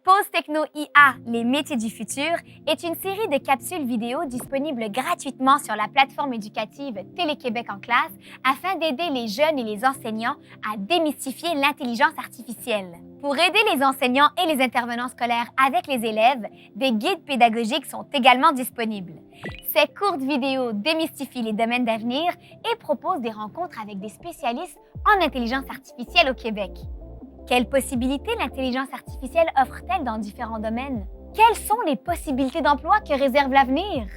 Pause Techno IA, les métiers du futur est une série de capsules vidéo disponibles gratuitement sur la plateforme éducative Télé-Québec en classe afin d'aider les jeunes et les enseignants à démystifier l'intelligence artificielle. Pour aider les enseignants et les intervenants scolaires avec les élèves, des guides pédagogiques sont également disponibles. Ces courtes vidéos démystifient les domaines d'avenir et proposent des rencontres avec des spécialistes en intelligence artificielle au Québec. Quelles possibilités l'intelligence artificielle offre-t-elle dans différents domaines? Quelles sont les possibilités d'emploi que réserve l'avenir?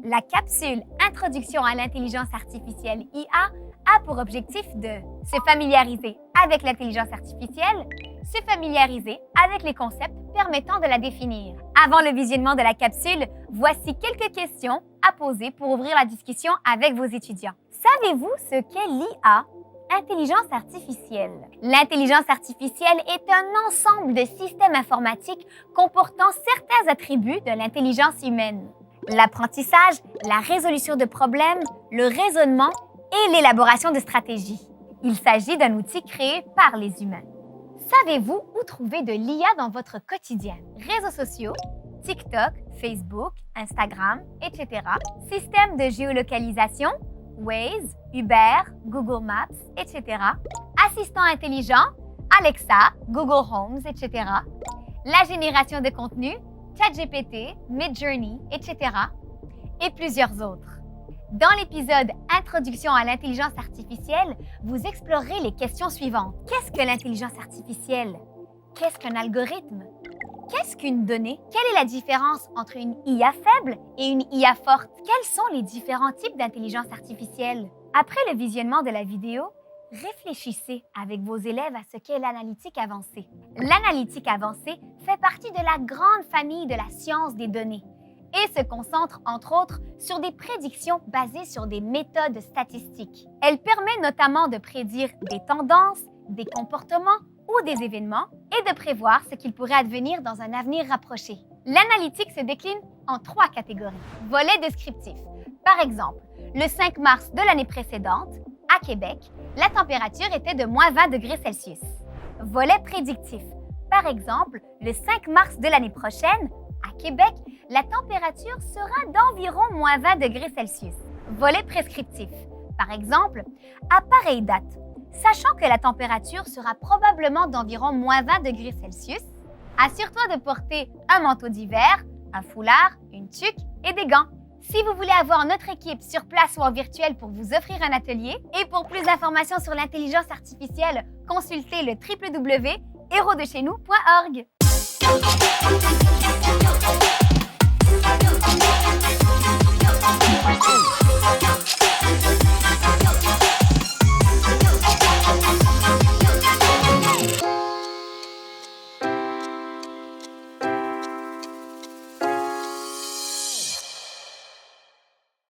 La capsule Introduction à l'intelligence artificielle IA a pour objectif de se familiariser avec l'intelligence artificielle, se familiariser avec les concepts permettant de la définir. Avant le visionnement de la capsule, voici quelques questions à poser pour ouvrir la discussion avec vos étudiants. Savez-vous ce qu'est l'IA? Intelligence artificielle. L'intelligence artificielle est un ensemble de systèmes informatiques comportant certains attributs de l'intelligence humaine. L'apprentissage, la résolution de problèmes, le raisonnement et l'élaboration de stratégies. Il s'agit d'un outil créé par les humains. Savez-vous où trouver de l'IA dans votre quotidien? Réseaux sociaux, TikTok, Facebook, Instagram, etc. Systèmes de géolocalisation, Waze, Uber, Google Maps, etc. Assistants intelligents, Alexa, Google Homes, etc. La génération de contenu, ChatGPT, Midjourney, etc. Et plusieurs autres. Dans l'épisode Introduction à l'intelligence artificielle, vous explorerez les questions suivantes. Qu'est-ce que l'intelligence artificielle? Qu'est-ce qu'un algorithme? Qu'est-ce qu'une donnée? Quelle est la différence entre une IA faible et une IA forte? Quels sont les différents types d'intelligence artificielle? Après le visionnement de la vidéo, réfléchissez avec vos élèves à ce qu'est l'analytique avancée. L'analytique avancée fait partie de la grande famille de la science des données et se concentre, entre autres, sur des prédictions basées sur des méthodes statistiques. Elle permet notamment de prédire des tendances, des comportements ou des événements et de prévoir ce qu'il pourrait advenir dans un avenir rapproché. L'analytique se décline en 3 catégories. Volet descriptif. Par exemple, le 5 mars de l'année précédente, à Québec, la température était de moins 20 degrés Celsius. Volet prédictif. Par exemple, le 5 mars de l'année prochaine, à Québec, la température sera d'environ moins 20 degrés Celsius. Volet prescriptif. Par exemple, à pareille date, sachant que la température sera probablement d'environ moins 20 degrés Celsius, assure-toi de porter un manteau d'hiver, un foulard, une tuque et des gants. Si vous voulez avoir notre équipe sur place ou en virtuel pour vous offrir un atelier et pour plus d'informations sur l'intelligence artificielle, consultez le www.hérodechez-nous.org.